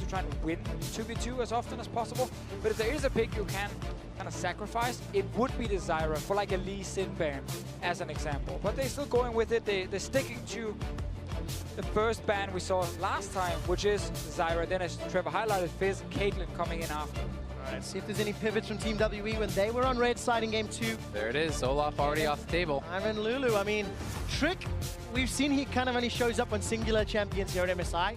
to try and win 2v2 as often as possible. But if there is a pick you can kind of sacrifice, it would be the Zyra for like a Lee Sin ban, as an example. But they're still going with it. They're sticking to the first ban we saw last time, which is Zyra. Then, as Trevor highlighted, Fizz, Caitlyn coming in after. All right, see if there's any pivots from Team WE when they were on red side in game 2. There it is. Olaf already off the table. Iron Lulu, I mean, Trick, we've seen he kind of only shows up when singular champions here at MSI.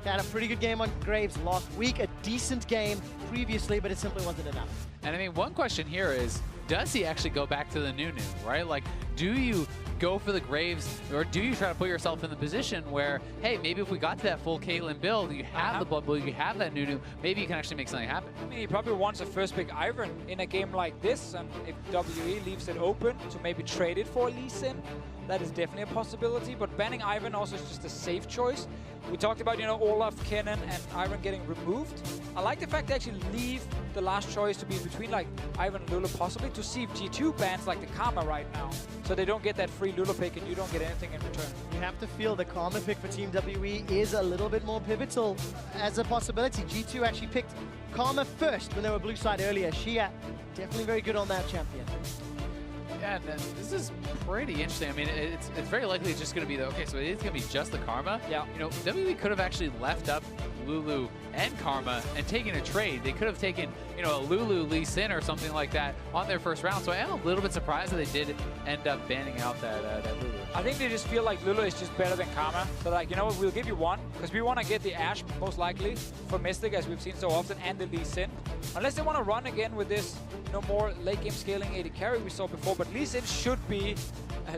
He had a pretty good game on Graves last week, a decent game previously, but it simply wasn't enough. And I mean, one question here is, does he actually go back to the Nunu, right? Like, do you go for the Graves, or do you try to put yourself in the position where, hey, maybe if we got to that full Caitlyn build, you have the Blood Blue, you have that Nunu, maybe you can actually make something happen. I mean, he probably wants a first pick Iron in a game like this, and if WE leaves it open to maybe trade it for Lee Sin, that is definitely a possibility. But banning Ivan also is just a safe choice. We talked about, you know, Olaf, Kennen, and Ivan getting removed. I like the fact they actually leave the last choice to be between like Ivan and Lulu, possibly to see if G2 bans like the Karma right now, so they don't get that free Lulu pick and you don't get anything in return. You have to feel the Karma pick for Team WE is a little bit more pivotal as a possibility. G2 actually picked Karma first when they were blue side earlier. Shia, definitely very good on that champion. Yeah, and this is pretty interesting. I mean, it's very likely it's just going to be the, okay, so it is going to be just the Karma. Yeah. You know, WWE could have actually left up Lulu and Karma and taken a trade. They could have taken, you know, a Lulu Lee Sin or something like that on their first round. So I am a little bit surprised that they did end up banning out that Lulu. I think they just feel like Lulu is just better than Karma. So like, you know what, we'll give you one, because we want to get the Ashe most likely for Mystic, as we've seen so often, and the Lee Sin. Unless they want to run again with this, you know, more late game scaling AD carry we saw before. But Lee Sin should be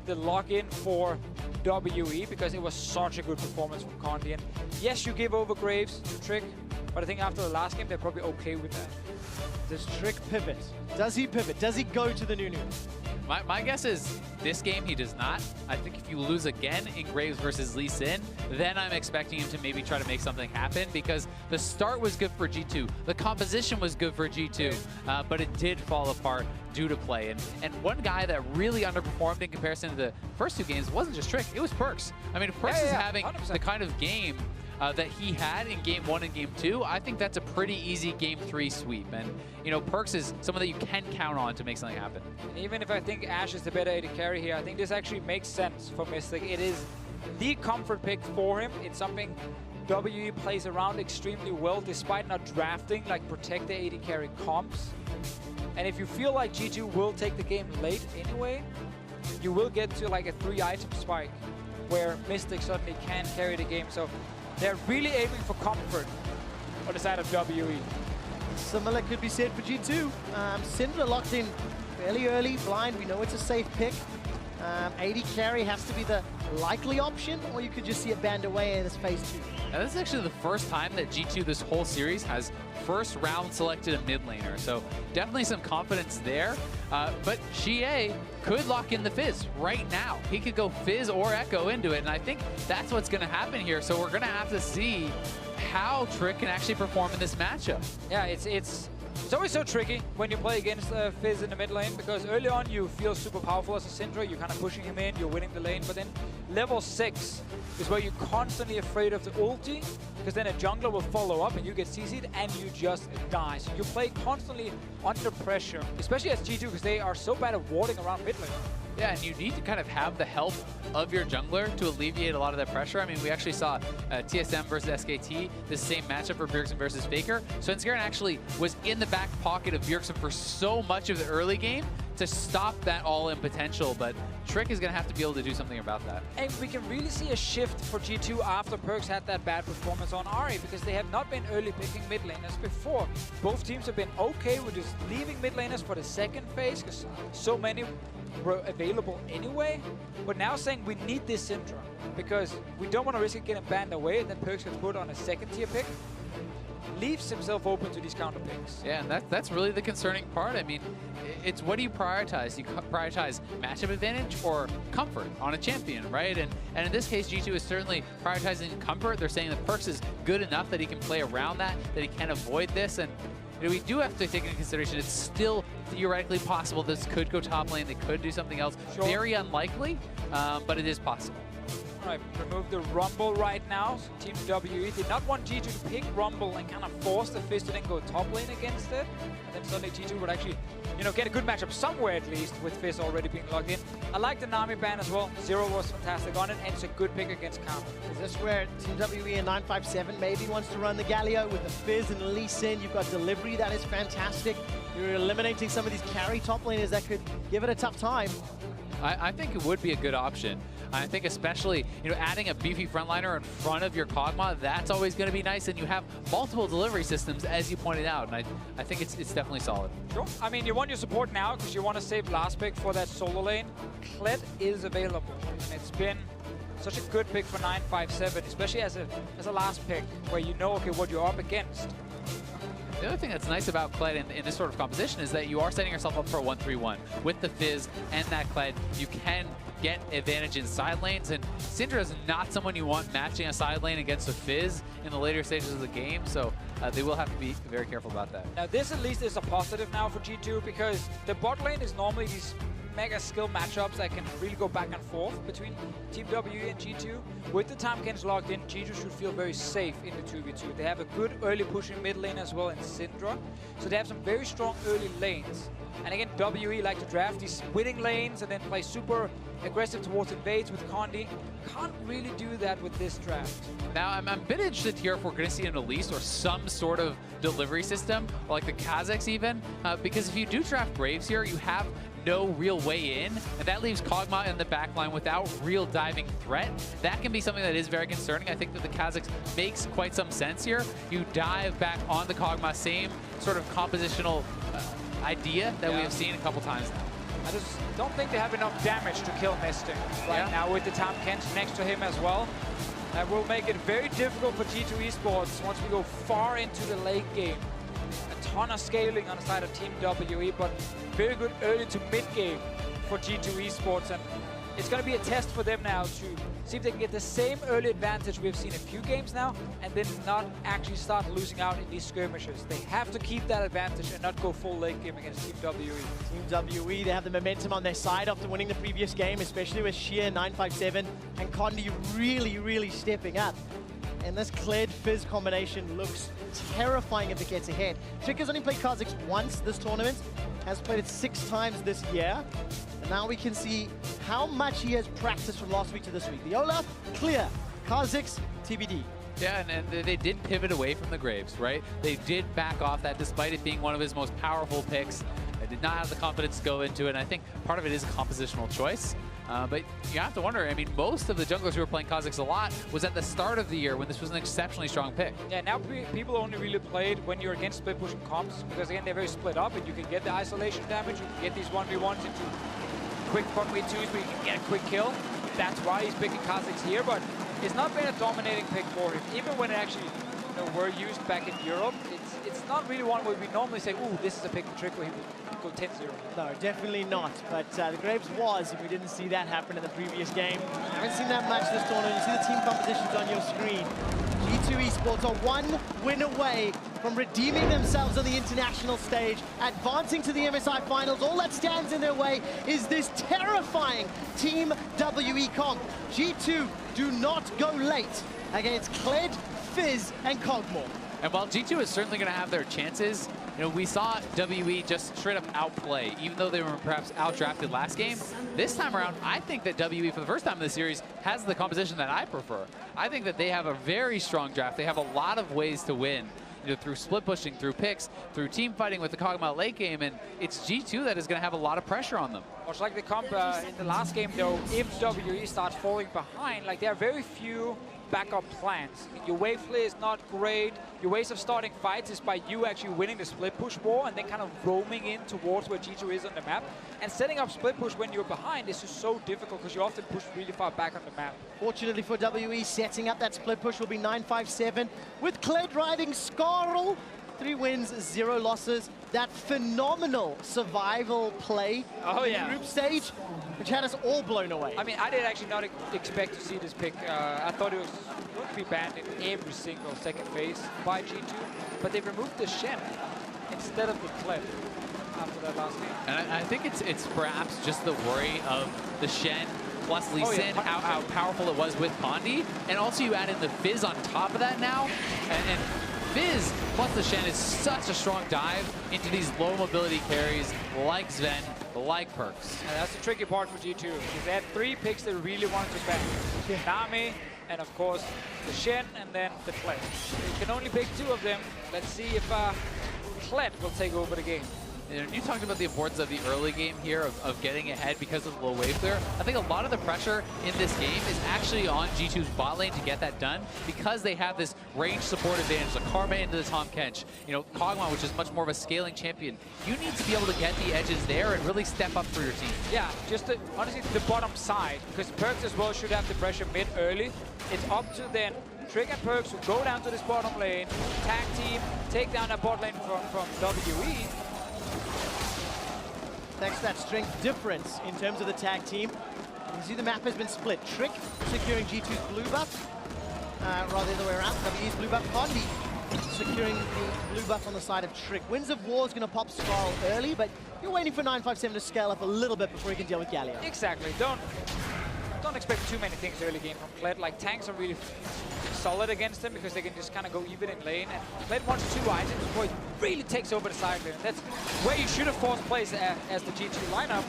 the lock-in for WE, because it was such a good performance from Condi. And yes, you give over Graves to Trick, but I think after the last game, they're probably okay with that. Does Trick pivot? Does he pivot? Does he go to the Nunu? My guess is this game he does not. I think if you lose again in Graves versus Lee Sin, then I'm expecting him to maybe try to make something happen, because the start was good for G2. The composition was good for G2, but it did fall apart due to play. And one guy that really underperformed in comparison to the first 2 games wasn't just Trick, it was Perkz. I mean, if Perkz is having 100%. The kind of game that he had in game 1 and game 2, I think that's a pretty easy game 3 sweep. And, you know, Perkz is someone that you can count on to make something happen. Even if I think Ashe is the better AD carry here, I think this actually makes sense for Mystic. It is the comfort pick for him. It's something WE plays around extremely well, despite not drafting like protect the AD carry comps. And if you feel like G2 will take the game late anyway, you will get to like a 3-item spike where Mystic suddenly can carry the game. So they're really aiming for comfort on the side of WE. Similar could be said for G2. Syndra locked in fairly early, blind. We know it's a safe pick. AD carry has to be the likely option, or you could just see it banned away in this phase 2. Now, this is actually the first time that G2 this whole series has first round selected a mid laner, so definitely some confidence there. But Xie could lock in the Fizz right now. He could go Fizz or Echo into it, and I think that's what's going to happen here. So we're going to have to see how Trick can actually perform in this matchup. Yeah, it's always so tricky when you play against Fizz in the mid lane, because early on you feel super powerful as a Syndra, you're kind of pushing him in, you're winning the lane, but then level 6 is where you're constantly afraid of the ulti, because then a jungler will follow up and you get CC'd and you just die. So you play constantly under pressure, especially as G2, because they are so bad at warding around mid lane. Yeah, and you need to kind of have the help of your jungler to alleviate a lot of that pressure. I mean, we actually saw TSM versus SKT, the same matchup for Bjergsen versus Faker. So Svenskeren actually was in the back pocket of Bjergsen for so much of the early game to stop that all-in potential, but Trick is going to have to be able to do something about that. And we can really see a shift for G2 after Perkz had that bad performance on Ahri, because they have not been early picking mid laners before. Both teams have been okay with just leaving mid laners for the second phase, because so many were available anyway, but now saying we need this Syndra because we don't want to risk it getting banned away, and then Perkz gets put on a second tier pick, leaves himself open to these counter picks. Yeah, and that's really the concerning part. I mean, it's what do you prioritize? You prioritize matchup advantage or comfort on a champion, right? And in this case, G2 is certainly prioritizing comfort. They're saying that Perkz is good enough that he can play around that he can avoid this. And you know, we do have to take into consideration it's still theoretically possible this could go top lane, they could do something else. Sure. Very unlikely, but it is possible. I removed the Rumble right now. So Team WE did not want G2 to pick Rumble and kind of force the Fizz to then go top lane against it. And then suddenly G2 would actually, you know, get a good matchup somewhere at least with Fizz already being logged in. I like the Nami ban as well. Zero was fantastic on it, and it's a good pick against Karma. Is this where Team WE and 957 maybe wants to run the Galio with the Fizz and Lee Sin? You've got delivery, that is fantastic. You're eliminating some of these carry top laners that could give it a tough time. I think it would be a good option. I think especially, you know, adding a beefy frontliner in front of your Kog'Maw, that's always going to be nice, and you have multiple delivery systems, as you pointed out, and I think it's definitely solid. Sure. I mean, you want your support now because you want to save last pick for that solo lane. Kled is available, and it's been such a good pick for 957, especially as a last pick where you know, okay, what you're up against. The other thing that's nice about Kled in this sort of composition is that you are setting yourself up for a 1-3-1. With the Fizz and that Kled, you can get advantage in side lanes, and Syndra is not someone you want matching a side lane against a Fizz in the later stages of the game, so they will have to be very careful about that. Now this at least is a positive now for G2 because the bot lane is normally these mega skill matchups that can really go back and forth between Team WE and G2. With the Timekins logged in, G2 should feel very safe in the 2v2. They have a good early pushing mid lane as well in Syndra, so they have some very strong early lanes. And again, WE like to draft these winning lanes and then play super aggressive towards invades with Condi. Can't really do that with this draft. Now, I'm a bit interested here if we're going to see an Elise or some sort of delivery system, like the Kazakhs even, because if you do draft Graves here, you have no real way in, and that leaves Kog'Maw in the backline without real diving threat. That can be something that is very concerning. I think that the Kazakhs makes quite some sense here. You dive back on the Kog'Maw, same sort of compositional idea that we have seen a couple times now. I just don't think they have enough damage to kill Mystic right now with the Timekins next to him as well. That will make it very difficult for G2 eSports once we go far into the late game. A ton of scaling on the side of Team WE, but very good early to mid game for G2 eSports, and it's going to be a test for them now to see if they can get the same early advantage we've seen a few games now and then not actually start losing out in these skirmishes. They have to keep that advantage and not go full late game against Team WE. Team WE, they have the momentum on their side after winning the previous game, especially with Sheer, 957, and Condi really stepping up. And this Kled Fizz combination looks terrifying if it gets ahead. Tricker's only played Kazakhs once this tournament, has played it 6 times this year. And now we can see how much he has practiced from last week to this week. The Olaf, clear. Kazakhs, TBD. Yeah, and they did pivot away from the Graves, right? They did back off that despite it being one of his most powerful picks. They did not have the confidence to go into it, and I think part of it is a compositional choice. But you have to wonder, I mean, most of the junglers who were playing Kazakhs a lot was at the start of the year when this was an exceptionally strong pick. Yeah, now people only really played when you're against split pushing comps, because again, they're very split up, and you can get the isolation damage, you can get these 1v1s into quick front way 2s where you can get a quick kill. That's why he's picking Kazakhs here, but it's not been a dominating pick for him. Even when it actually were used back in Europe, it's not really one where we normally say, ooh, this is a pick and trick where he would go 10-0. No, definitely not. But the Graves was, and we didn't see that happen in the previous game. I haven't seen that much this tournament. You see the team compositions on your screen. G2 eSports are 1 win away from redeeming themselves on the international stage, advancing to the MSI finals. All that stands in their way is this terrifying Team WE comp. G2 do not go late against Kled, Fizz, and Kog'Maw. And while G2 is certainly going to have their chances, you know, we saw WE just straight up outplay, even though they were perhaps outdrafted last game. This time around, I think that WE, for the first time in the series, has the composition that I prefer. I think that they have a very strong draft. They have a lot of ways to win, you know, through split pushing, through picks, through team fighting with the Kog'Maw late game, and it's G2 that is going to have a lot of pressure on them. Much like the comp in the last game, though, if WE starts falling behind, like there are very few backup plans. Your wave play is not great. Your ways of starting fights is by you actually winning the split push war and then kind of roaming in towards where G2 is on the map. And setting up split push when you're behind is just so difficult because you often push really far back on the map. Fortunately for WE, setting up that split push will be 957 with Kled riding Scarl. 3 wins, 0 losses. That phenomenal survival play in the group stage, which had us all blown away. I mean, I did actually not expect to see this pick. I thought it was going to be banned in every single second phase by G2, but they removed the Shen instead of the Kled after that last game. And I think it's perhaps just the worry of the Shen plus Lee Sin, how powerful it was with Condi. And also you add in the Fizz on top of that now. And Fizz plus the Shen is such a strong dive into these low mobility carries like Sven, like Perks. And that's the tricky part for G2, because they had 3 picks they really wanted to spend. Nami, and of course the Shen, and then the Kled. You can only pick 2 of them. Let's see if Kled will take over the game. And you talked about the importance of the early game here of getting ahead because of the low wave clear. I think a lot of the pressure in this game is actually on G2's bot lane to get that done because they have this range support advantage. The Karma into the Tahm Kench, you know, Kog'Maw, which is much more of a scaling champion. You need to be able to get the edges there and really step up for your team. Yeah, just honestly the bottom side, because Perks as well should have the pressure mid early. It's up to then Trick and Perks who go down to this bottom lane, tag team, take down that bot lane from WE. Thanks to that strength difference in terms of the tag team. You see the map has been split. Trick securing G2's blue buff, rather the other way around. WE's blue buff. Condi securing the blue buff on the side of Trick. Winds of War is going to pop Skull early, but you're waiting for 957 to scale up a little bit before he can deal with Galio. Exactly. Don't expect too many things early game from Kled. Like, tanks are really solid against him because they can just kind of go even in lane. And Kled wants 2 items before he really takes over the side lane. That's where you should have forced plays as the G2 lineup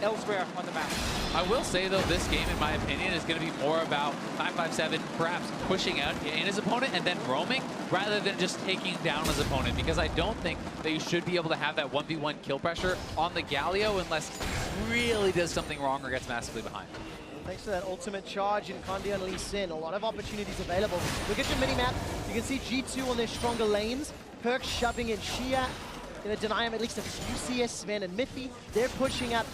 elsewhere on the map. I will say, though, this game, in my opinion, is going to be more about 957 perhaps pushing out in his opponent and then roaming rather than just taking down his opponent, because I don't think that you should be able to have that 1v1 kill pressure on the Galio unless he really does something wrong or gets massively behind. Thanks to that ultimate charge in Condi and Lee Sin, a lot of opportunities available. Look at your mini-map. You can see G2 on their stronger lanes. Perks shoving in Xia. Going to deny him at least a few CS, Sven and Miffy. They're pushing up.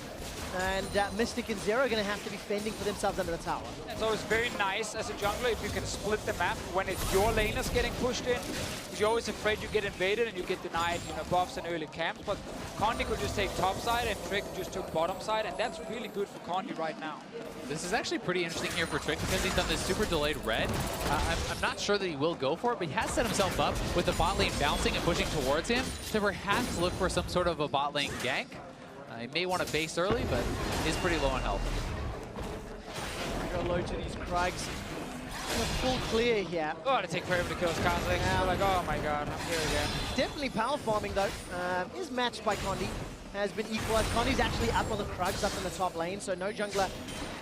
And Mystic and Zero are going to have to be fending for themselves under the tower. It's always very nice as a jungler if you can split the map when it's your laners getting pushed in, because you're always afraid you get invaded and you get denied, you know, buffs and early camps. But Condi could just take top side and Trick just took bottom side, and that's really good for Condi right now. This is actually pretty interesting here for Trick because he's done this super delayed red. I'm not sure that he will go for it, but he has set himself up with the bot lane bouncing and pushing towards him to perhaps look for some sort of a bot lane gank. He may want to base early, but he's pretty low on health. Go low to these Krugs. Full clear here. Oh, to take forever to kill his Kazakh. Yeah. Like, oh my god, I'm here again. Definitely power farming though. Is matched by Condi. Has been equalized. Condi's actually up on the Krugs, up in the top lane, so no jungler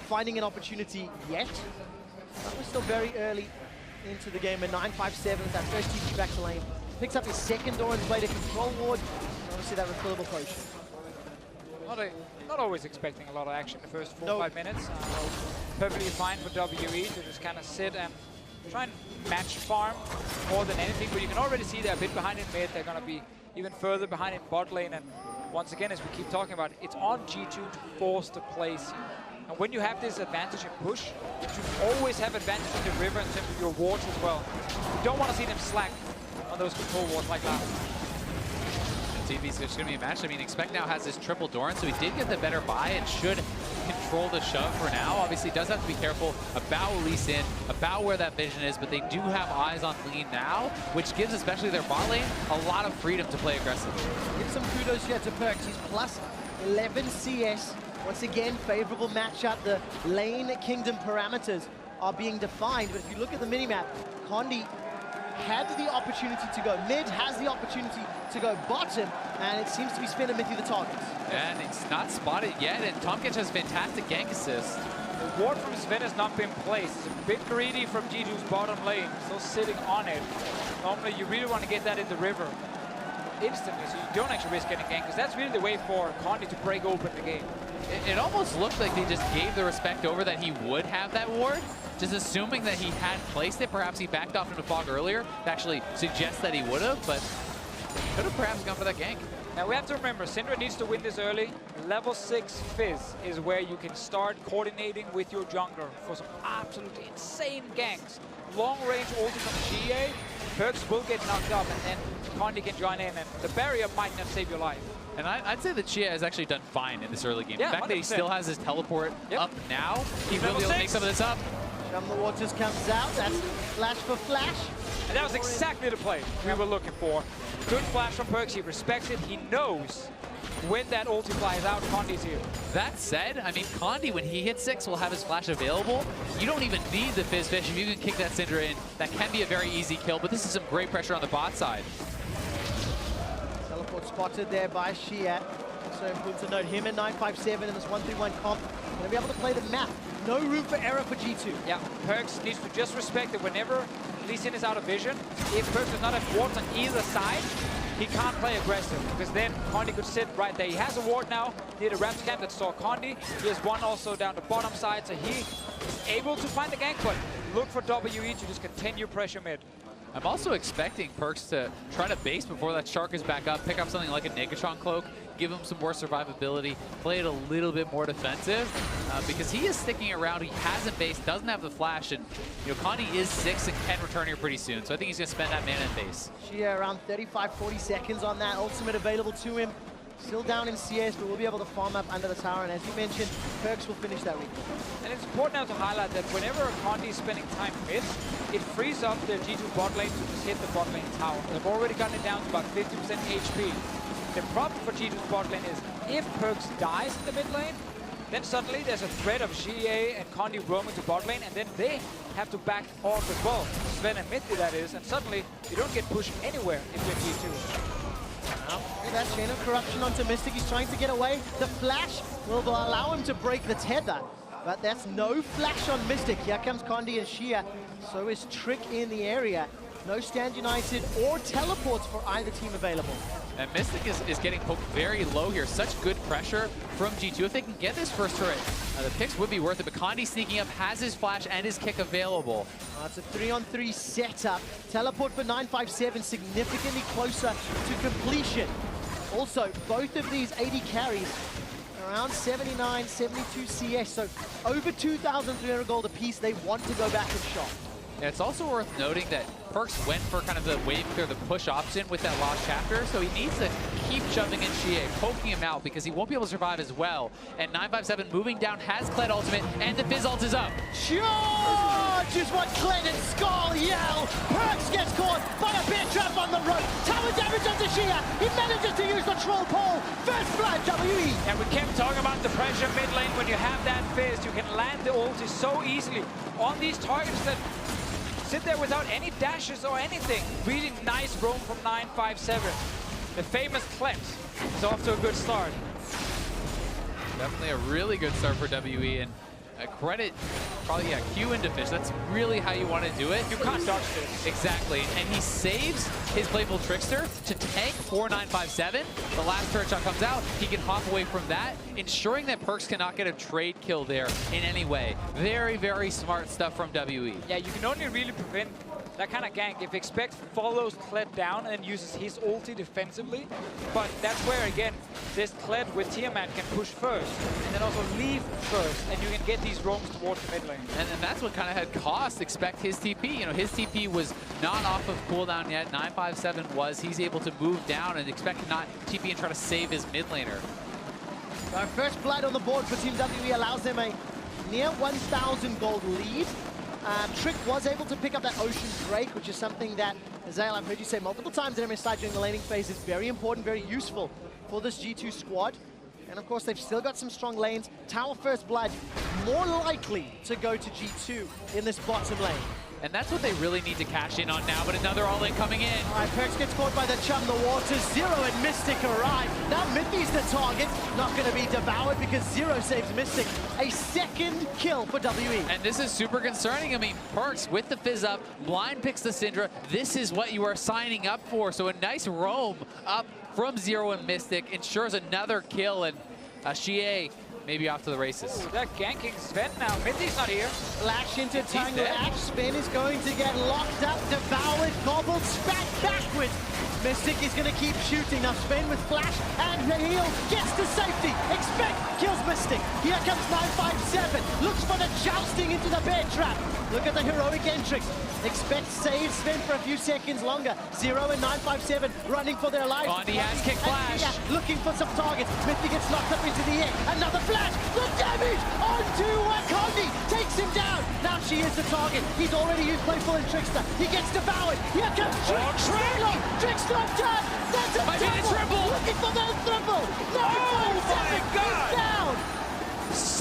finding an opportunity yet. But we're still very early into the game, and 957 with that first TP back to lane. Picks up his second door and played a control ward. Obviously that refillable potion. Not always expecting a lot of action in the first 4-5 minutes. Perfectly fine for WE to just kind of sit and try and match farm more than anything, but you can already see they're a bit behind in mid. They're going to be even further behind in bot lane, and once again, as we keep talking about, it's on G2 to force the plays. And when you have this advantage in push, you should always have advantage in the river in terms of your wards as well. You don't want to see them slack on those control wards like last. TV's just going to be a match. I mean, Expect now has this triple Doran, so he did get the better buy and should control the shove for now. Obviously, does have to be careful about Lee Sin, about where that vision is, but they do have eyes on Lean now, which gives especially their bot lane a lot of freedom to play aggressively. Give some kudos here to Perks. He's plus 11 CS. Once again, favorable matchup. The lane kingdom parameters are being defined, but if you look at the minimap, Condi had the opportunity to go mid, has the opportunity to go bottom, and it seems to be Sven and Miffy the targets. And it's not spotted yet, and Tahm Kench has fantastic gank assist. The ward from Sven has not been placed. It's a bit greedy from G2's bottom lane, still sitting on it. Normally, you really want to get that in the river instantly, so you don't actually risk getting ganked, because that's really the way for Condi to break open the game. It almost looked like they just gave the respect over that he would have that ward, just assuming that he had placed it. Perhaps he backed off into fog earlier to actually suggest that he would have, but could have perhaps gone for that gank. Now we have to remember, Syndra needs to win this early. Level 6 Fizz is where you can start coordinating with your jungler for some absolutely insane ganks. Long range ulti from GA, Perks will get knocked up, and then Condi can join in, and the barrier might not save your life. And I'd say that Chia has actually done fine in this early game. Yeah, the fact 100%. that he still has his teleport up now, he will be able to make some of this up. From the Waters comes out, that's flash for flash. And that was exactly the play we were looking for. Good flash from Perks, he respects it, he knows when that ulti flies out, Condi's here. That said, I mean, Condi, when he hits 6, will have his flash available. You don't even need the Fizz Fish. If you can kick that Syndra in, that can be a very easy kill, but this is some great pressure on the bot side. Teleport spotted there by Shia. So important to note, him and 957 in this 1-3-1 comp. Gonna be able to play the map. No room for error for G2. Yeah, Perkz needs to just respect that whenever Lee Sin is out of vision, if Perkz does not have wards on either side, he can't play aggressive, because then Condi could sit right there. He has a ward now near the Raps camp that saw Condi. He has one also down the bottom side, so he is able to find the gank, but look for WE to just continue pressure mid. I'm also expecting Perkz to try to base before that Shark is back up, pick up something like a Negatron Cloak, give him some more survivability, play it a little bit more defensive, because he is sticking around. He hasn't based, doesn't have the flash, and you know, Condi is 6 and can return here pretty soon, so I think he's going to spend that mana in base. Shia around 35-40 seconds on that ultimate available to him. Still down in CS, but we'll be able to farm up under the tower, and as you mentioned, Perkz will finish that recall. And it's important now to highlight that whenever Condi is spending time mid, it frees up the G2 bot lane to just hit the bot lane tower. They've already gotten it down to about 50% HP. The problem for G2's bot lane is if Perkz dies in the mid lane, then suddenly there's a threat of GA and Condi roaming to bot lane, and then they have to back off as well. Sven and Mithy, that is, and suddenly you don't get pushed anywhere if you're G2. Look at that chain of corruption onto Mystic. He's trying to get away. The flash will allow him to break the tether, but that's no flash on Mystic. Here comes Condi and Shia. So is Trick in the area. No Stand United or teleports for either team available. And Mystic is getting poked very low here. Such good pressure from G2. If they can get this first turret, the picks would be worth it. But Condi sneaking up, has his flash and his kick available. It's a 3-on-3 setup. Teleport for 957, significantly closer to completion. Also, both of these 80 carries, around 79, 72 CS, so over 2,300 gold apiece. They want to go back and shop. And it's also worth noting that Perkz went for kind of the wave clear, the push option with that lost chapter, so he needs to keep shoving in Shia, poking him out, because he won't be able to survive as well. And 957 moving down, has Kled ultimate, and the Fizz ult is up. Charge is what Kled and Skull yell. Perkz gets caught by a bear trap on the rope. Tower damage onto Shia. He manages to use the troll pole. First blood, WE. And we kept talking about the pressure mid lane. When you have that Fizz, you can land the ulti so easily on these targets that sit there without any dashes or anything. Really nice roam from 957. The famous Kled is off to a good start. Definitely a really good start for WE, and credit probably, yeah, Q into Fish. That's really how you want to do it. You can't dodge this. Exactly, and he saves his Playful Trickster to tank 4957. The last turret shot comes out, he can hop away from that, ensuring that Perkz cannot get a trade kill there in any way. Very, very smart stuff from WE. Yeah, you can only really prevent that kind of gank if Expect follows Kled down and uses his ulti defensively. But that's where, again, this Kled with Tiamat can push first and then also leave first, and you can get these roams towards the mid lane. And that's what kind of had cost Expect his TP. You know, his TP was not off of cooldown yet. 957 was. He's able to move down, and Expect cannot TP and try to save his mid laner. First blood on the board for Team WE allows them a near 1,000 gold lead. Trick was able to pick up that Ocean Drake, which is something that, Zale, I've heard you say multiple times in MSI during the laning phase, is very important, very useful for this G2 squad. And of course, they've still got some strong lanes. Tower first blood, more likely to go to G2 in this bottom lane. And that's what they really need to cash in on now, but another all-in coming in. All right, Perkz gets caught by the chum, the water. Zero and Mystic arrive. Now Mithy's the target. Not going to be devoured because Zero saves Mystic. A second kill for WE. And this is super concerning. I mean, Perkz with the Fizz up, blind picks the Syndra. This is what you are signing up for. So a nice roam up from Zero and Mystic ensures another kill, and Shia maybe off to the races. Ooh, they're ganking Sven now. Mithy's not here. Flash into Tangle Ash. Sven is going to get locked up, devoured, gobbled, spat backwards. Mystic is going to keep shooting. Now Sven with flash and the heal gets to safety. Expect kills Mystic. Here comes 957. Looks for the jousting into the bear trap. Look at the heroic entrance. Expect saves Sven for a few seconds longer. Zero and 957 running for their lives. Condi has kick flash. Looking for some targets. Mithy gets knocked up into the air. Another flash. The damage onto Condi. Takes him down. Now she is the target. He's already used Playful and Trickster. He gets devoured. Here comes Trick. Trick's not done. That's a double. Triple. Looking for the triple. No.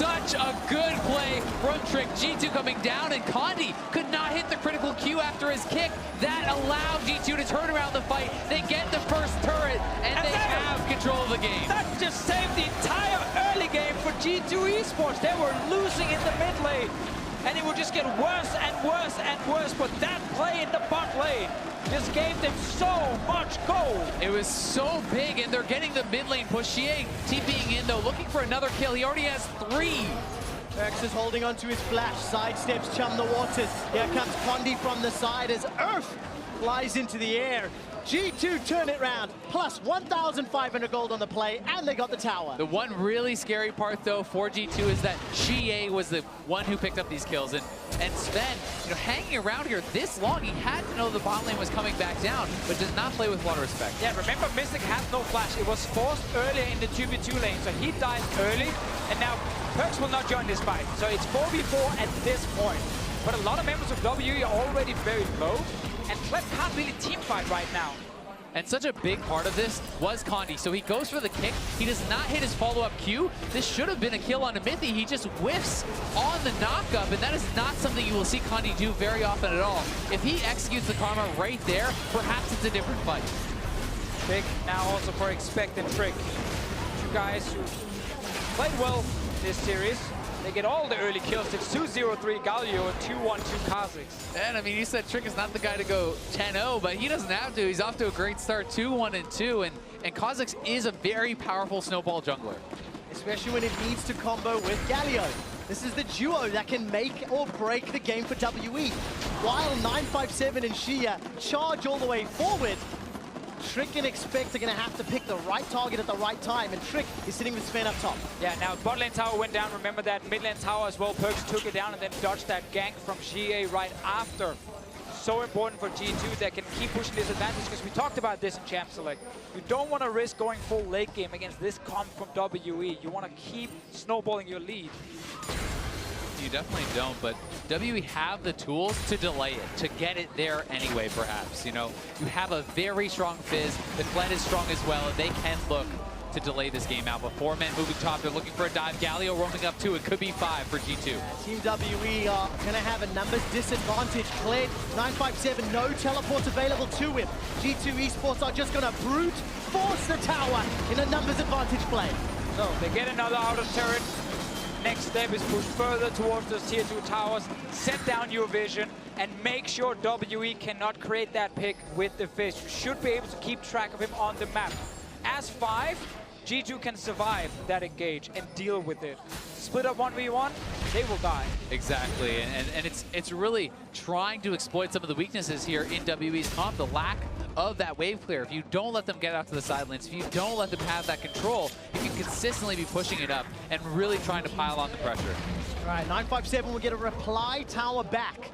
such a good play from Trick. G2 coming down, and Condi could not hit the critical Q after his kick. That allowed G2 to turn around the fight. They get the first turret, and they have control of the game. That just saved the entire early game for G2 eSports. They were losing in the mid lane, and it would just get worse and worse and worse. But that play in the bot lane just gave them so much gold. It was so big, and they're getting the mid lane push. Xiang TPing in, though, looking for another kill. He already has 3. Perkz is holding onto his flash, sidesteps, chum the waters. Here comes Condi from the side as Earth flies into the air. G2 turn it round, plus 1,500 gold on the play, and they got the tower. The one really scary part, though, for G2 is that Xie was the one who picked up these kills. And Sven, hanging around here this long, he had to know the bot lane was coming back down, but does not play with a lot of respect. Yeah, remember, Mystic has no flash. It was forced earlier in the 2v2 lane, so he died early, and now Perkz will not join this fight. So it's 4v4 at this point. But a lot of members of WE are already very low, and Kleb can't really team fight right now. And such a big part of this was Condi. So he goes for the kick. He does not hit his follow-up Q. This should have been a kill on Amithi. He just whiffs on the knockup, and that is not something you will see Condi do very often at all. If he executes the karma right there, perhaps it's a different fight. Big now also for Expect and Trick. Two guys who played well this series. They get all the early kills. It's 2-0-3 Galio and 2-1-2 Kha'Zix. And I mean, you said Trick is not the guy to go 10-0, but he doesn't have to. He's off to a great start, 2-1-2, and Kha'Zix is a very powerful snowball jungler. Especially when it needs to combo with Galio. This is the duo that can make or break the game for WE. While 957 and Xia charge all the way forward, Trick and Expect are going to have to pick the right target at the right time, and Trick is sitting with Sven up top. Yeah, now bot lane tower went down. Remember that mid lane tower as well. Perkz took it down and then dodged that gank from GA right after. So important for G2 that can keep pushing this advantage, because we talked about this in Champ Select. You don't want to risk going full late game against this comp from WE. You want to keep snowballing your lead. You definitely don't, but WE have the tools to delay it, to get it there anyway, perhaps. You have a very strong Fizz. The Fled is strong as well, and they can look to delay this game out. But 4 men moving top, they're looking for a dive. Galio roaming up 2. It could be 5 for G2. Team WE are going to have a numbers disadvantage. Kled, 957, no teleports available to him. G2 eSports are just going to brute force the tower in a numbers advantage play. So they get another outer turret. Next step is push further towards those tier 2 towers, set down your vision, and make sure WE cannot create that pick with the Fizz. You should be able to keep track of him on the map. As 5, G2 can survive that engage and deal with it. Split up 1v1, they will die. Exactly, and it's really trying to exploit some of the weaknesses here in WE's comp, the lack of that wave clear. If you don't let them get out to the side lanes, if you don't let them have that control, you can consistently be pushing it up and really trying to pile on the pressure. All right, 957 will get a reply tower back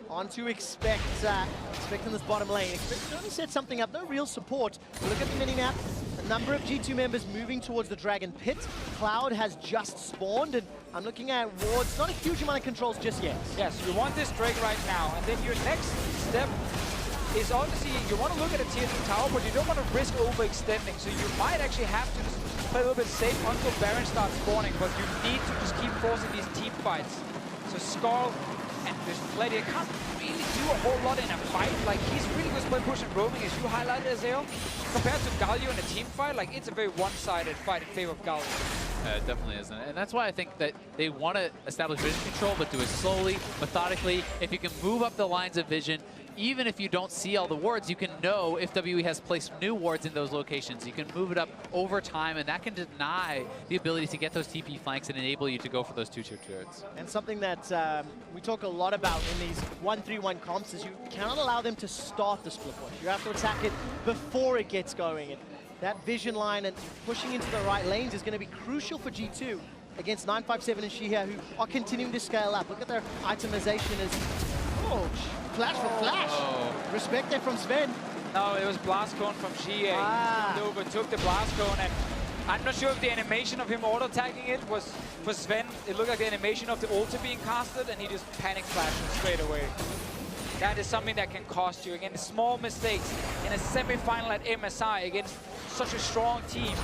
onto Expect in this bottom lane. Expect only set something up, no real support. Look at the mini-map. A number of G2 members moving towards the Dragon Pit. Cloud has just spawned, and I'm looking at wards. Not a huge amount of controls just yet. Yes, you want this Drake right now, and then your next step is obviously you want to look at a tier 2 tower, but you don't want to risk overextending. So you might actually have to just play a little bit safe until Baron starts spawning, but you need to just keep forcing these team fights. So Skarl and this Fled can't really do a whole lot in a fight. Like, he's really good at push and roaming, as you highlighted, Azale. Compared to Galio in a team fight, like, it's a very one-sided fight in favor of Galio. It definitely isn't. And that's why I think that they want to establish vision control, but do it slowly, methodically. If you can move up the lines of vision, even if you don't see all the wards, you can know if WE has placed new wards in those locations. You can move it up over time, and that can deny the ability to get those TP flanks and enable you to go for those 2-tier turrets. And something that we talk a lot about in these 1-3-1 comps is you cannot allow them to start the split push. You have to attack it before it gets going. And that vision line and pushing into the right lanes is going to be crucial for G2 against 957 and Shihia, who are continuing to scale up. Look at their itemization as... Oh, flash for flash. Oh. Respect there from Sven. No, it was Blast Cone from GA. He overtook the Blast Cone, and I'm not sure if the animation of him auto-tagging it was for Sven. It looked like the animation of the ulti being casted, and he just panic flashed straight away. That is something that can cost you. Again, small mistakes in a semi-final at MSI against such a strong team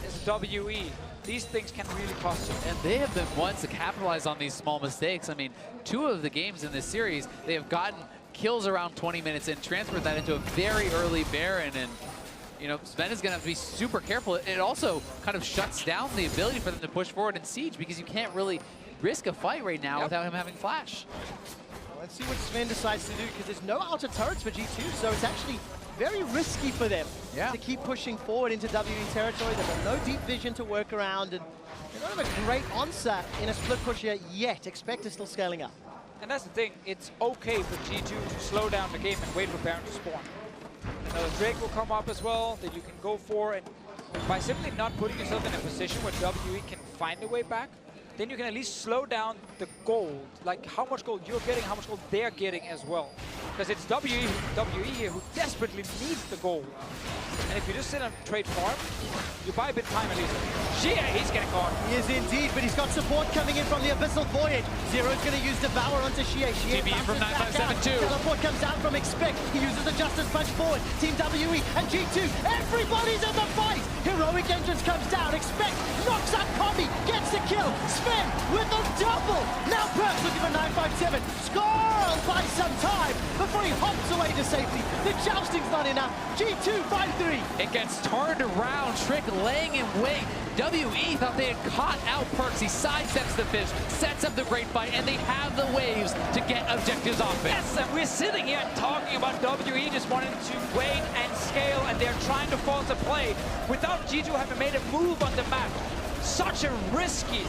as WE. these things can really cost you. And they have been ones to capitalize on these small mistakes. I mean, 2 of the games in this series, they have gotten kills around 20 minutes and transferred that into a very early Baron. And, you know, Sven is going to have to be super careful. It also kind of shuts down the ability for them to push forward in Siege because you can't really risk a fight right now without him having flash. Let's see what Sven decides to do, because there's no outer turrets for G2, so it's actually very risky for them to keep pushing forward into WE territory. They've got no deep vision to work around, and they don't have a great answer in a split push here yet. Expect is still scaling up. And that's the thing, it's okay for G2 to slow down the game and wait for Baron to spawn. Another Drake will come up as well that you can go for, and by simply not putting yourself in a position where WE can find a way back, then you can at least slow down the gold, like how much gold you're getting, how much gold they're getting as well. Because it's WE here who desperately needs the gold. And if you just sit and trade farm, you buy a bit of time at least. Shia, he's getting caught. He is indeed, but he's got support coming in from the Abyssal Void. Zero's going to use Devour onto Shia. TB from 957 too. Teleport comes down from Expect. He uses the Justice Punch forward. Team WE and G2, everybody's in the fight. Heroic Entrance comes down. Expect knocks out Combi, gets the kill. Sven with the double. Now Perks looking for 957. Scarl buys some time before he hops away to safety. The jousting's not enough. G2 5-3. It gets turned around, Trick laying in wait. WE thought they had caught out Perks. He sidesteps the fish, sets up the great fight, and they have the waves to get objectives off it. Yes, and we're sitting here talking about WE just wanting to wait and scale, and they're trying to force a play without G2 having made a move on the map. Such a risky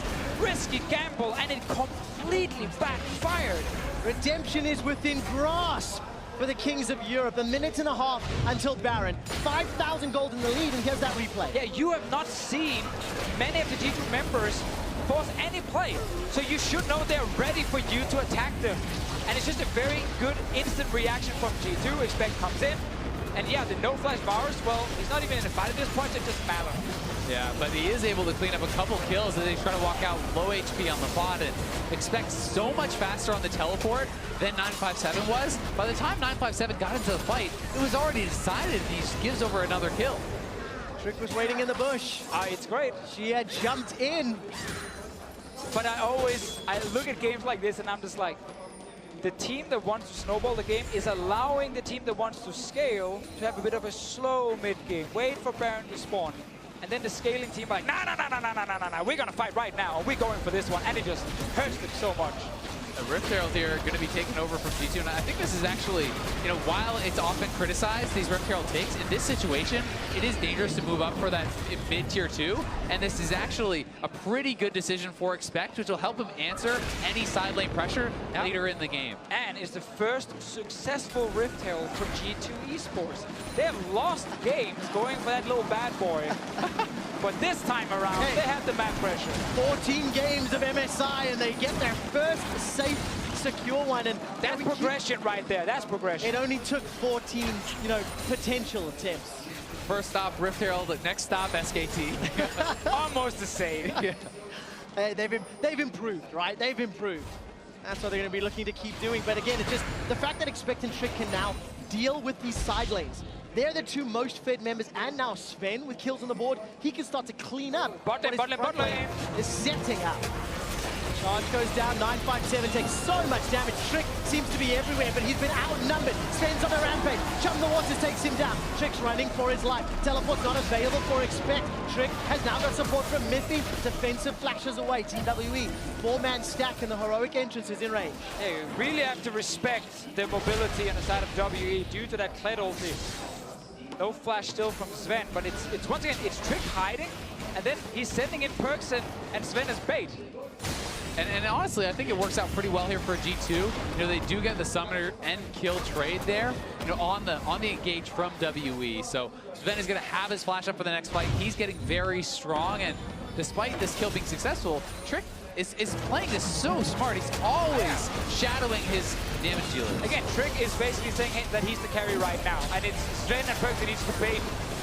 gamble, and it completely backfired. Redemption is within grasp for the Kings of Europe. 1.5 minutes until Baron. 5,000 gold in the lead, and here's that replay. Yeah, you have not seen many of the G2 members force any play. So you should know they're ready for you to attack them. And it's just a very good instant reaction from G2. Expect comes in. And yeah, the no flash Varus, well, he's not even in a fight at this point, it doesn't matter. Yeah, but he is able to clean up a couple kills as they try to walk out low HP on the bot, and Expect so much faster on the teleport than 957 was. By the time 957 got into the fight, it was already decided, and he just gives over another kill. Trick was waiting in the bush. It's great. She had jumped in. But I look at games like this and I'm just like, the team that wants to snowball the game is allowing the team that wants to scale to have a bit of a slow mid-game. Wait for Baron to spawn. And then the scaling team like, nah, we're gonna fight right now. We're going for this one. And it just hurts them so much. The Rift Herald here going to be taken over from G2, and I think this is actually, you know, while it's often criticized, these Rift Herald takes, in this situation, it is dangerous to move up for that mid-tier 2, and this is actually a pretty good decision for Expect, which will help him answer any side lane pressure later in the game. And it's the first successful Rift Herald for G2 eSports. They have lost games going for that little bad boy. But this time around, they have the map pressure. 14 games of MSI, and they get their first safe, secure one. And that's progression right there. That's progression. It only took 14, you know, potential attempts. First stop, Rift Herald. Next stop, SKT. Almost the same. They've improved, right? They've improved. That's what they're going to be looking to keep doing. But again, it's just the fact that Expect and Trick can now deal with these side lanes. They're the two most fed members, and now Sven with kills on the board. He can start to clean up. Bot lane. Is setting up. Charge goes down, 957 takes so much damage. Trick seems to be everywhere, but he's been outnumbered. Sven's on a rampage. Chum the Waters takes him down. Trick's running for his life. Teleport's not available for Expect. Trick has now got support from Miffy. Defensive flashes away. Team WE, 4-man stack, and the Heroic Entrance is in range. Yeah, you really have to respect the mobility on the side of WE due to that Kled ulti. No flash still from Sven, but it's once again, it's Trick hiding, and then he's sending in Perks and Sven is bait. And honestly, I think it works out pretty well here for G2. You know, they do get the summoner and kill trade there, you know, on the engage from WE. So Sven is going to have his flash up for the next fight. He's getting very strong, and despite this kill being successful, Trick is playing this so smart. He's always shadowing his damage dealer. Again, Trick is basically saying that he's the carry right now, and it's Sven and Perks that needs to bait,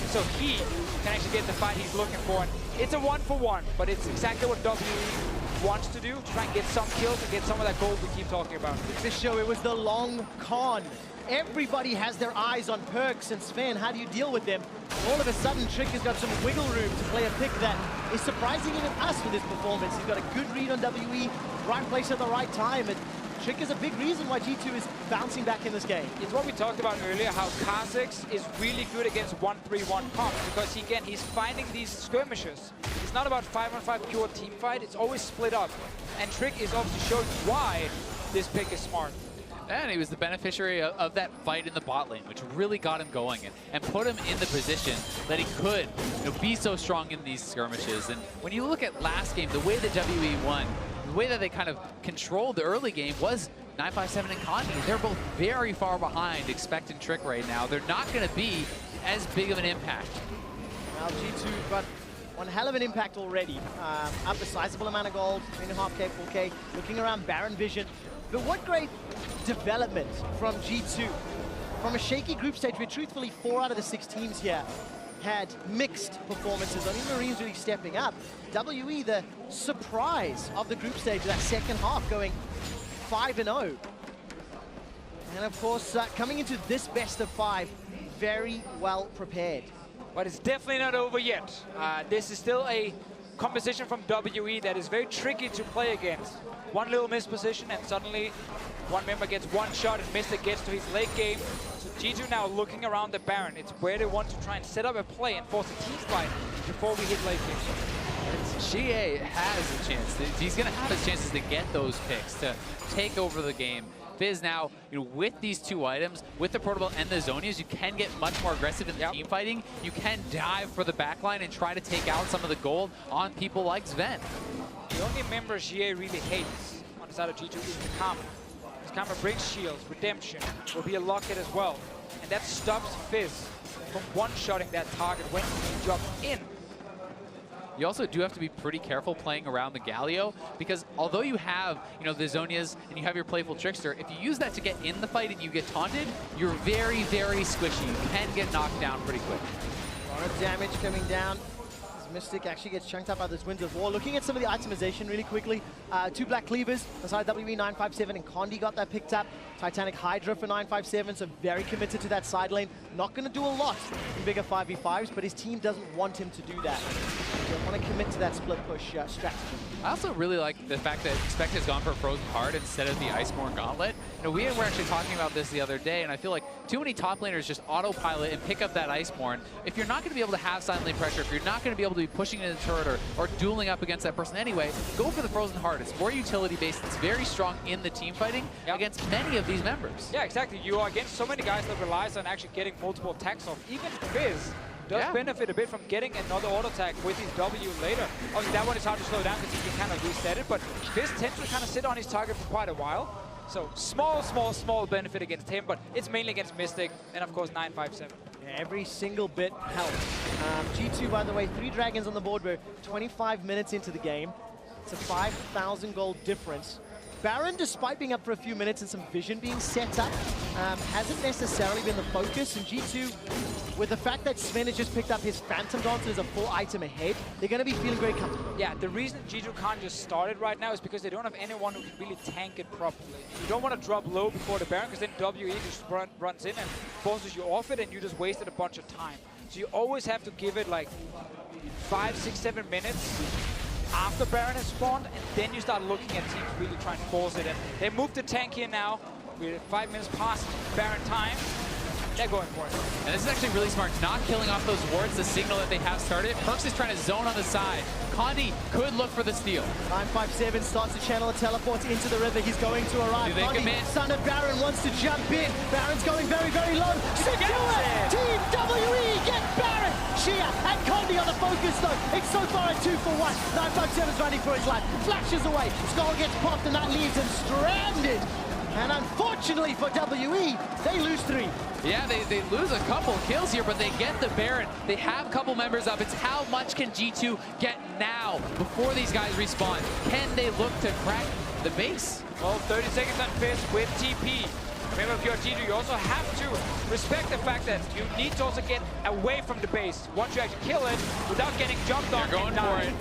so he can actually get the fight he's looking for. And it's a 1-for-1, but it's exactly what WE wants to do, to try and get some kills and get some of that gold we keep talking about. This show, it was the long con. Everybody has their eyes on Perks and Sven. How do you deal with them? All of a sudden, Trick has got some wiggle room to play a pick that is surprising even us with this performance. He's got a good read on WE, right place at the right time, and Trick is a big reason why G2 is bouncing back in this game. It's what we talked about earlier, how Kha'Zix is really good against 1-3-1 comp, because he's finding these skirmishes. It's not about 5-on-5 pure team fight, it's always split up. And Trick is obviously showing why this pick is smart. And he was the beneficiary of that fight in the bot lane, which really got him going and put him in the position that he could be so strong in these skirmishes. And when you look at last game, the way that WE won, the way that they kind of controlled the early game was 957 and Condi. They're both very far behind expecting Trick right now. They're not going to be as big of an impact. Well, G2 got one hell of an impact already. Up a sizable amount of gold, 3.5k, 4k, looking around Baron Vision. But what great development from G2. From a shaky group stage where truthfully 4 out of the 6 teams here had mixed performances, only Marines really stepping up. WE, the surprise of the group stage, that second half going 5-0. And of course, coming into this best of 5, very well prepared. But it's definitely not over yet. This is still a composition from WE that is very tricky to play against. One little misposition and suddenly one member gets one shot and Mystic gets to his late game. So G2 now looking around the Baron. It's where they want to try and set up a play and force a team fight before we hit late game. GA has a chance. He's going to have his chances to get those picks, to take over the game. Fizz now, with these 2 items, with the Portable and the Zonias, you can get much more aggressive in the team fighting. You can dive for the backline and try to take out some of the gold on people like Sven. The only member GA really hates on the side of G2 is the Karma. This Karma brings shields, redemption, will be a locket as well. And that stops Fizz from one-shotting that target when he drops in. You also do have to be pretty careful playing around the Galio, because although you have, the Zonias and you have your Playful Trickster, if you use that to get in the fight and you get taunted, you're very, very squishy. You can get knocked down pretty quick. A lot of damage coming down. Mystic actually gets chunked up by this Winds of War. Looking at some of the itemization really quickly. 2 Black Cleavers, aside WE 957 and Condi got that picked up. Titanic Hydra for 957, so very committed to that side lane. Not going to do a lot in bigger 5v5s, but his team doesn't want him to do that. They don't want to commit to that split push strategy. I also really like the fact that Spec has gone for Frozen Heart instead of the Iceborne Gauntlet. We were actually talking about this the other day, and I feel like too many top laners just autopilot and pick up that Iceborne. If you're not going to be able to have side lane pressure, if you're not going to be able to be pushing in the turret or dueling up against that person anyway, go for the Frozen Heart. It's more utility-based. It's very strong in the team fighting against many of these members. Yeah, exactly. You are against so many guys that relies on actually getting multiple attacks off. Even Fizz does benefit a bit from getting another auto attack with his W later. Obviously, that one is hard to slow down because he can kind of reset it, but Fizz tends to kind of sit on his target for quite a while. So small benefit against him, but it's mainly against Mystic and, of course, 957. Every single bit helps. G2, by the way, 3 dragons on the board. We're 25 minutes into the game. It's a 5,000 gold difference. Baron, despite being up for a few minutes and some vision being set up, hasn't necessarily been the focus. And G2, with the fact that Sven has just picked up his Phantom Dance as a full item ahead, they're going to be feeling very comfortable. Yeah, the reason G2 can't just start it right now is because they don't have anyone who can really tank it properly. You don't want to drop low before the Baron, because then WE just runs in and forces you off it, and you just wasted a bunch of time. So you always have to give it like 5, 6, 7 minutes after Baron has spawned, and then you start looking at teams really trying to force it. And they moved the tank here now. We're 5 minutes past Baron time. They're going for it. And this is actually really smart, not killing off those wards, the signal that they have started. Perks is trying to zone on the side. Condi could look for the steal. 957 starts to channel a teleport into the river. He's going to arrive. Do they commit? Son of Baron wants to jump in. Baron's going very, very low. Secure it! Team WE get Baron! Shia and Condi on the focus though. It's so far a 2 for 1. 957's running for his life. Flashes away. Skull gets popped and that leaves him stranded. And unfortunately for WE, they lose 3. Yeah, they lose a couple kills here, but they get the Baron. They have a couple members up. It's how much can G2 get now before these guys respawn? Can they look to crack the base? Well, 30 seconds on Fizz with TP. Remember, if you're G2, you also have to respect the fact that you need to also get away from the base once you actually kill it without getting jumped on. They're going for it.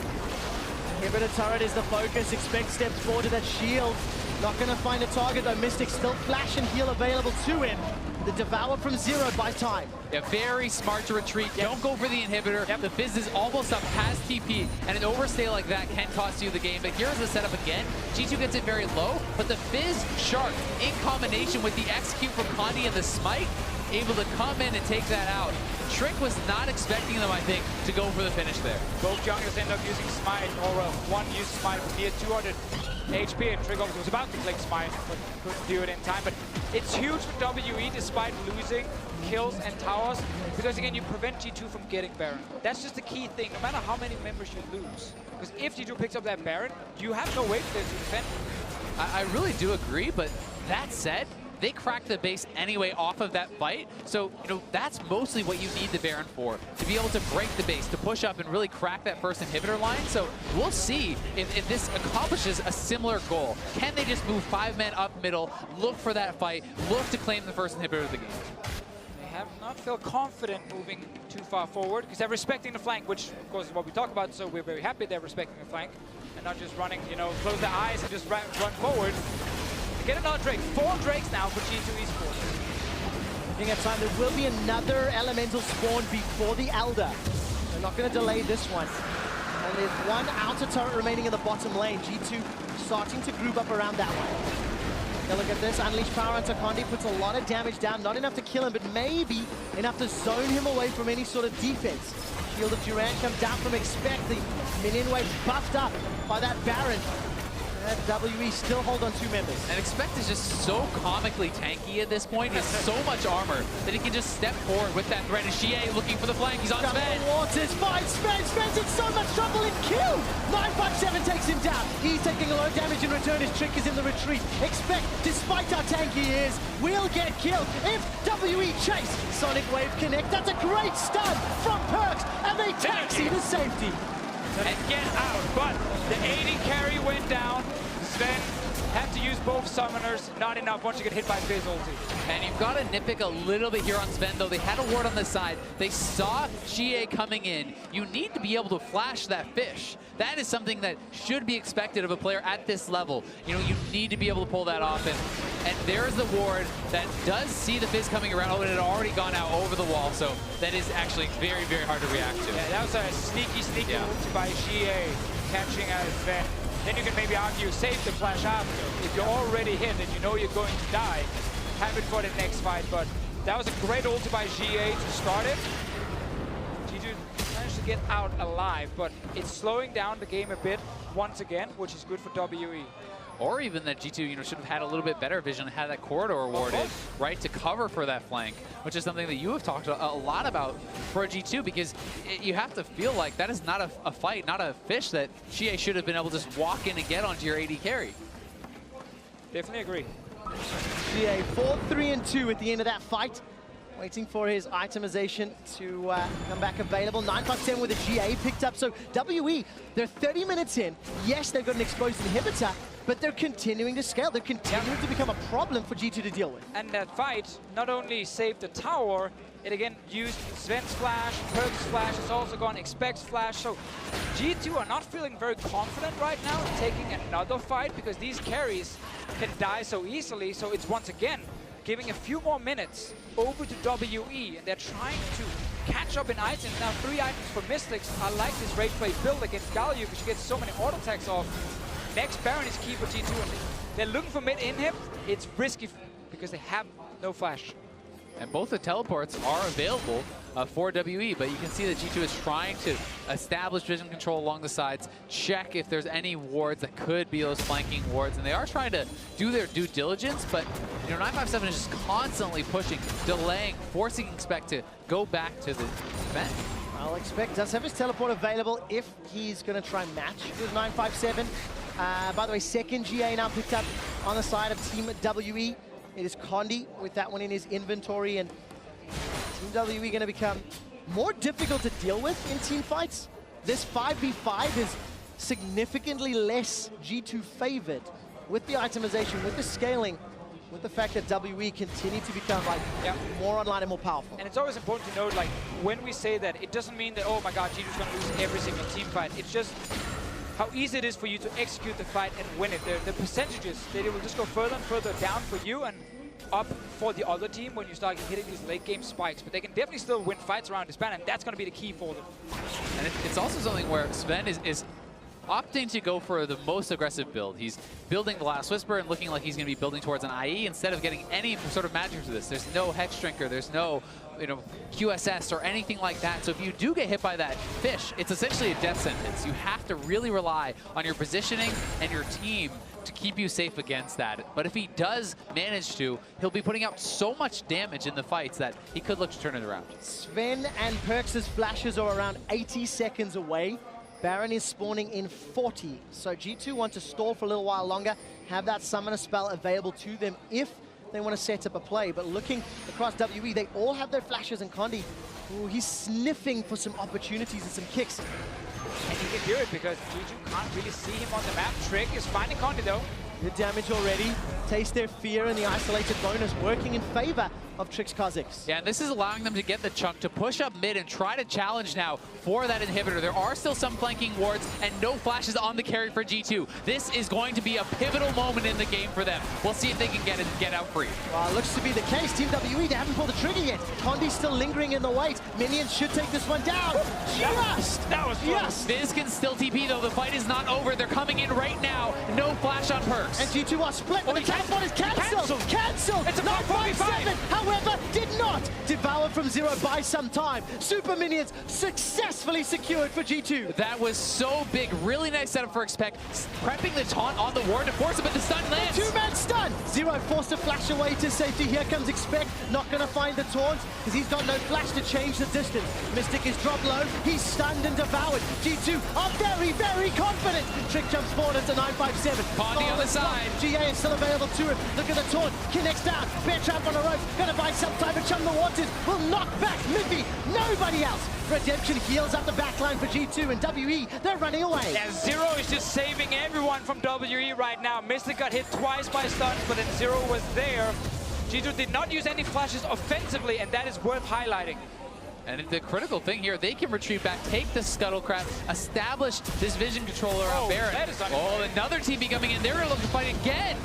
Inhibitor turret is the focus. Expect steps forward to that shield. Not going to find a target though. Mystic still flash and heal available to him. The Devour from Zero buys time. Yeah, very smart to retreat. Don't go for the inhibitor. The Fizz is almost up past TP, and an overstay like that can cost you the game. But here's the setup again. G2 gets it very low, but the Fizz Shark, in combination with the execute from Condi and the Smite, able to come in and take that out. Trick was not expecting them, I think, to go for the finish there. Both junglers end up using Smite, or one used Smite with near 200 HP, and Trick obviously was about to click Smite, but couldn't do it in time. But it's huge for WE despite losing kills and towers, because again, you prevent G2 from getting Baron. That's just the key thing, no matter how many members you lose. Because if G2 picks up that Baron, you have no way there to defend. I really do agree, but that said, they cracked the base anyway off of that fight. So, you know, that's mostly what you need the Baron for, to be able to break the base, to push up and really crack that first inhibitor line. So we'll see if this accomplishes a similar goal. Can they just move 5 men up middle, look for that fight, look to claim the first inhibitor of the game? They have not felt confident moving too far forward, because they're respecting the flank, which of course is what we talk about, so we're very happy they're respecting the flank, and not just running, you know, close their eyes and just run forward. Get another Drake. 4 Drakes now for G2 eSports. Looking at time, there will be another elemental spawn before the Elder. They're not going to delay this one. And there's one outer turret remaining in the bottom lane. G2 starting to group up around that one. Now look at this. Unleashed power onto Condi puts a lot of damage down. Not enough to kill him, but maybe enough to zone him away from any sort of defense. Shield of Duran comes down from Expect. The minion wave buffed up by that Baron. WE still hold on 2 members. And Expect is just so comically tanky at this point. He has so much armor that he can just step forward with that threat. And Xie looking for the flank. He's on Sven. Waters finds Sven. Sven's in so much trouble and killed. 957 takes him down. He's taking a lot of damage in return. His Trick is in the retreat. Expect, despite how tanky he is, will get killed if WE chase. Sonic Wave connect. That's a great stun from Perkz, and they taxi to safety. And get out, but the 80 carry went down. Sven had to use both summoners, not enough once you get hit by Fizz ulti. And you've got to nitpick a little bit here on Sven, though. They had a ward on the side. They saw Xie coming in. You need to be able to flash that fish. That is something that should be expected of a player at this level. You know, you need to be able to pull that off. And there's the ward that does see the Fizz coming around. Oh, it had already gone out over the wall, so that is actually very, very hard to react to. Yeah, that was a sneaky ulti by Xie, catching Sven. Then you can maybe argue, save the flash after. If you're already hit and you know you're going to die, have it for the next fight. But that was a great ulti by Xie to start it. G2 managed to get out alive, but it's slowing down the game a bit once again, which is good for WE. Or even that G2, you know, should have had a little bit better vision and had that corridor warded, right, to cover for that flank, which is something that you have talked a lot about for G2, because you have to feel like that is not a fight, not a fish that Xie should have been able to just walk in and get onto your AD carry. Definitely agree. Xie 4-3-2 at the end of that fight. Waiting for his itemization to come back available. 957 with a GA picked up. So WE, they're 30 minutes in. Yes, they've got an exposed inhibitor, but they're continuing to scale. They're continuing to become a problem for G2 to deal with. And that fight not only saved the tower, it again used Sven's flash, Perk's flash is also gone, Expect's flash. So G2 are not feeling very confident right now in taking another fight, because these carries can die so easily. So it's once again giving a few more minutes over to WE, and they're trying to catch up in items. Now 3 items for Mystics. I like this rage play build against Galio, because you get so many auto attacks off. Next Baron is key for G2, and they're looking for mid inhib. It's risky because they have no flash. And both the teleports are available for WE, but you can see that G2 is trying to establish vision control along the sides, check if there's any wards that could be those flanking wards, and they are trying to do their due diligence, but you know, 957 is just constantly pushing, delaying, forcing Expect to go back to the event. I'll Expect does have his teleport available if he's going to try and match with 957. By the way, second GA now picked up on the side of Team WE. It is Condi with that one in his inventory, and Team WE going to become more difficult to deal with in team fights. This 5v5 is significantly less G2 favored with the itemization, with the scaling, with the fact that WE continue to become like more online and more powerful. And it's always important to note, like, when we say that, it doesn't mean that, oh my god, G2's going to lose every single team fight. It's just how easy it is for you to execute the fight and win it. The percentages, they will just go further and further down for you, and up for the other team when you start hitting these late game spikes. But they can definitely still win fights around this ban, and that's going to be the key for them. And it's also something where Sven is opting to go for the most aggressive build. He's building the Last Whisper and looking like he's going to be building towards an IE instead of getting any sort of magic to this. There's no Hex Drinker, there's no QSS or anything like that. So if you do get hit by that fish, it's essentially a death sentence. You have to really rely on your positioning and your team to keep you safe against that. But if he does manage to, he'll be putting out so much damage in the fights that he could look to turn it around. Sven and Perks' flashes are around 80 seconds away. Baron is spawning in 40, so G2 want to stall for a little while longer, have that summoner spell available to them if they want to set up a play. But looking across WE, they all have their flashes, and Condi, he's sniffing for some opportunities and some kicks. And you can hear it because G2 can't really see him on the map. Trick is finding Condi though. Good damage already. Taste their fear, and the isolated bonus working in favor of Trick's Kha'Zix. Yeah, and this is allowing them to get the chunk to push up mid and try to challenge now for that inhibitor. There are still some flanking wards and no flashes on the carry for G2. This is going to be a pivotal moment in the game for them. We'll see if they can get out free. Looks to be the case. Team WE, they haven't pulled the trigger yet. Condi's still lingering in the wait. Minions should take this one down. That was close. Fizz can still TP though. The fight is not over. They're coming in right now. No flash on Perks. And G2 are split, but the teleport is cancelled. Cancelled. It's a 957. However, did not devour from zero by some time. Super Minions successfully secured for G2. That was so big. Really nice setup for Expect. Prepping the taunt on the ward to force it, but the stun lands. Two-man stun. Zero forced to flash away to safety. Here comes Expect. Not going to find the taunt because he's got no flash to change the distance. Mystic is dropped low. He's stunned and devoured. G2 are very, very confident. Trick jumps forward into 957. Condi on the side. GA is still available to him. Look at the taunt. Connects down. Bear trap on a rope. Gonna buy some time, but Chum the Waters will knock back Miffy. Nobody else. Redemption heals up the backline for G2, and WE, they're running away. Yeah, Zero is just saving everyone from WE right now. Mystic got hit twice by stuns, but then Zero was there. G2 did not use any flashes offensively, and that is worth highlighting. And the critical thing here, they can retreat back, take the Scuttlecraft, establish this vision controller on Baron. Another TP coming in. They're going to look to fight again.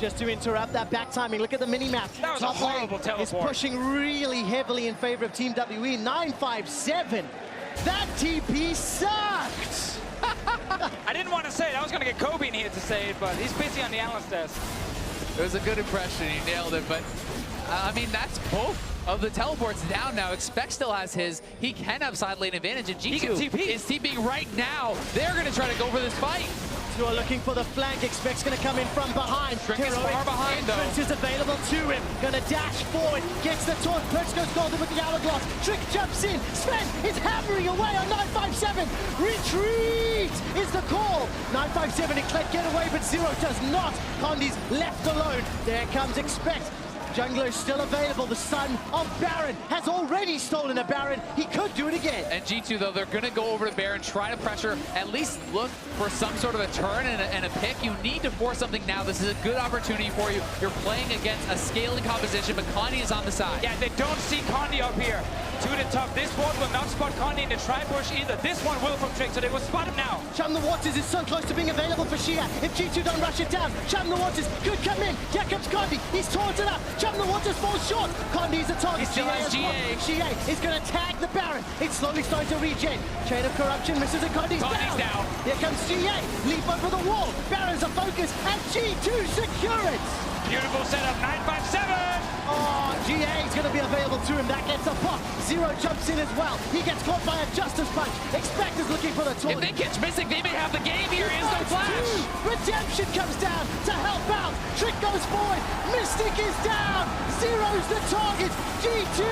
Just to interrupt that back timing, look at the mini-map. That was a horrible teleport. Is pushing really heavily in favor of Team WE. 957. That TP sucked. I didn't want to say it. I was going to get Kobe in here to say it, but he's busy on the analyst desk. It was a good impression. He nailed it, but I mean, that's both of the teleports down now. Expect still has his. He can have side lane advantage, and G2 is TPing right now. They're going to try to go for this fight. Who are looking for the flank. Expect's going to come in from behind. Trick is far behind, though. Entrance is available to him. Going to dash forward. Gets the taunt. Perks goes golden with the hourglass. Trick jumps in. Sven is hammering away on 957. Retreat is the call. 957 and Klett get away, but Zero does not. Condi's left alone. There comes Expect. Jungler is still available. The son of Baron has already stolen a Baron. He could do it again. And G2, though, they're going to go over to Baron, try to pressure, at least look for some sort of a turn and a pick. You need to force something now. This is a good opportunity for you. You're playing against a scaling composition, but Condi is on the side. Yeah, they don't see Condi up here. To the top. This one will not spot Condi in the tri-push either. This one will from Trick, so they will spot him now. Chum the Waters is so close to being available for Shia. If G2 don't rush it down, Chum the Waters could come in. Here comes Condi. He's taunted up. Chum the Waters falls short. Condi's a target. He still has GA. GA is going to tag the Baron. It's slowly starting to regen. Chain of Corruption misses and Condi's down. Here comes GA. Leap over the wall. Baron's a focus, and G2 secure it. Beautiful setup. 957. Oh, GA is going to be available to him. That gets a pop. Zero jumps in as well. He gets caught by a Justice Punch. Expect is looking for the taunt. If they catch Mystic, they may have the game here. Instant flash. Redemption comes down to help out. Trick goes forward. Mystic is down. Zero's the target. G2,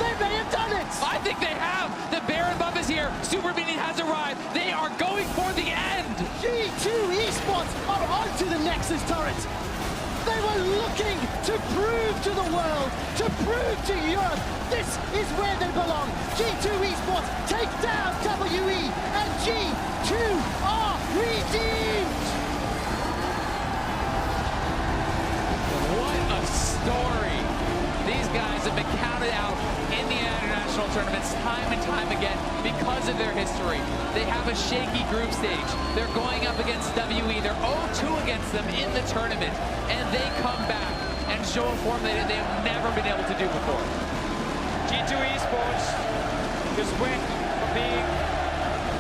they may have done it. I think they have. The Baron buff is here. Super Minion has arrived. They are going for the end. G2 eSports are onto the Nexus turret. They were looking to prove to the world, to prove to Europe, this is where they belong. G2 eSports take down WE, and G2 are redeemed. What a story. These guys have been counted out in the international tournaments time and time again because of their history. They have a shaky group stage. They're going up against WE. They're 0-2 against them in the tournament, and they come back and and show a form that they have never been able to do before. G2 eSports just went from being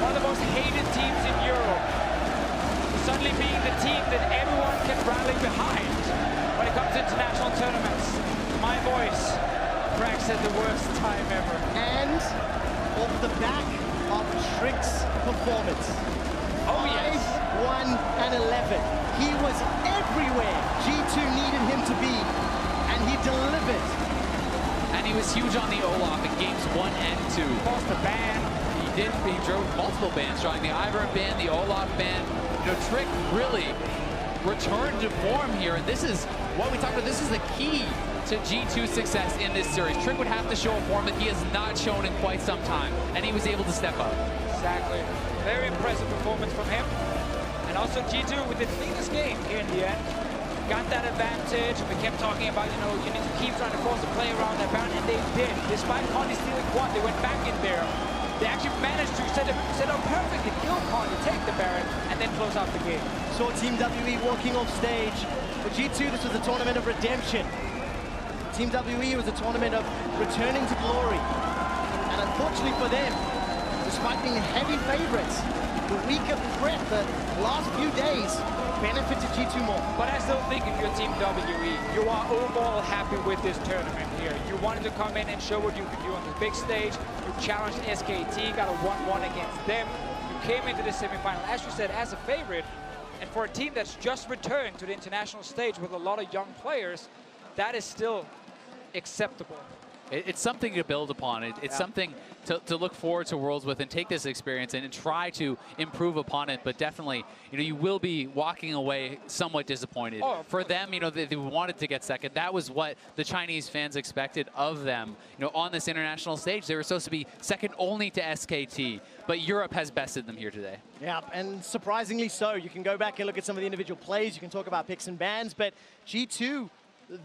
one of the most hated teams in Europe to suddenly being the team that everyone can rally behind when it comes to international tournaments. My voice cracks at the worst time ever. And off the back of Trick's performance. Oh yes. 1 and 11. He was everywhere G2 needed him to be, and he delivered. And he was huge on the Olaf in games 1 and 2. Forced the ban. He drove multiple bans, drawing the Ivern ban, the Olaf ban. You know, Trick really returned to form here, and this is what we talked about. This is the key to G2's success in this series. Trick would have to show a form that he has not shown in quite some time, and he was able to step up. Exactly. Very impressive performance from him. And also G2 with the cleanest game here in the end. Got that advantage. We kept talking about, you know, you need to keep trying to force the play around that bound, and they did. Despite Conti stealing one, they went back in there. They actually managed to set up perfectly, kill Conti, take the Baron, and then close out the game. Saw Team WE walking off stage. For G2, this was a tournament of redemption. Team WE was a tournament of returning to glory. And unfortunately for them, despite being heavy favorites, the week of prep, the last few days, benefited G2 more. But I still think if you're Team WE, you are overall happy with this tournament here. You wanted to come in and show what you could do on the big stage. You challenged SKT, got a 1-1 against them. You came into the semifinal, as you said, as a favorite. And for a team that's just returned to the international stage with a lot of young players, that is still acceptable. It's something to build upon. It's something to look forward to Worlds with and take this experience and try to improve upon it. But definitely, you know, you will be walking away somewhat disappointed. Oh, for them, you know, they wanted to get second. That was what the Chinese fans expected of them. You know, on this international stage, they were supposed to be second only to SKT. But Europe has bested them here today. Yeah, and surprisingly so. You can go back and look at some of the individual plays. You can talk about picks and bans, but G2,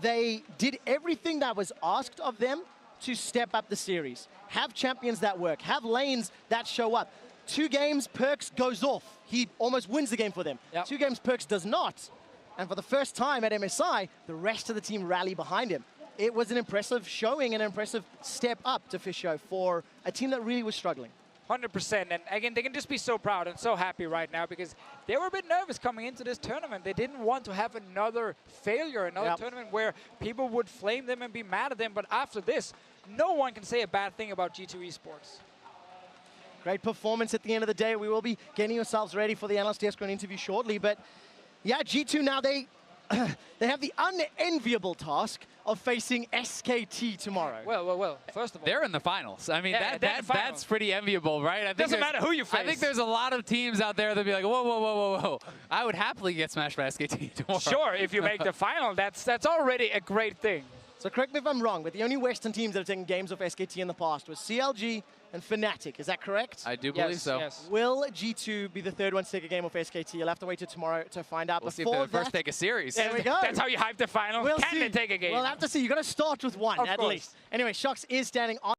they did everything that was asked of them to step up the series. Have champions that work, have lanes that show up. 2 games, Perks goes off. He almost wins the game for them. Yep. 2 games, Perks does not. And for the first time at MSI, the rest of the team rally behind him. It was an impressive showing, an impressive step up to Fisho for a team that really was struggling. 100%, and again, they can just be so proud and so happy right now because they were a bit nervous coming into this tournament. They didn't want to have another failure, another tournament where people would flame them and be mad at them, but after this, no one can say a bad thing about G2 eSports. Great performance at the end of the day. We will be getting yourselves ready for the Analyst Desk interview shortly, but yeah, G2 now, they have the unenviable task of facing SKT tomorrow. Well, first of all, they're in the finals. I mean, yeah, that's pretty enviable, right? I think doesn't matter who you face. I think there's a lot of teams out there that be like, whoa. I would happily get smashed by SKT tomorrow. Sure, if you make the final, that's already a great thing. So correct me if I'm wrong, but the only Western teams that have taken games off SKT in the past was CLG and Fnatic. Is that correct? I do believe so. Yes. Will G2 be the third one to take a game off SKT? You'll have to wait till tomorrow to find out. We'll see if Before they're the first to take a series. There we go. That's how you hype the final. We'll Can see. they take a game? We'll have to see. You've got to start with one, Of at course. least. Anyway, Shox is standing on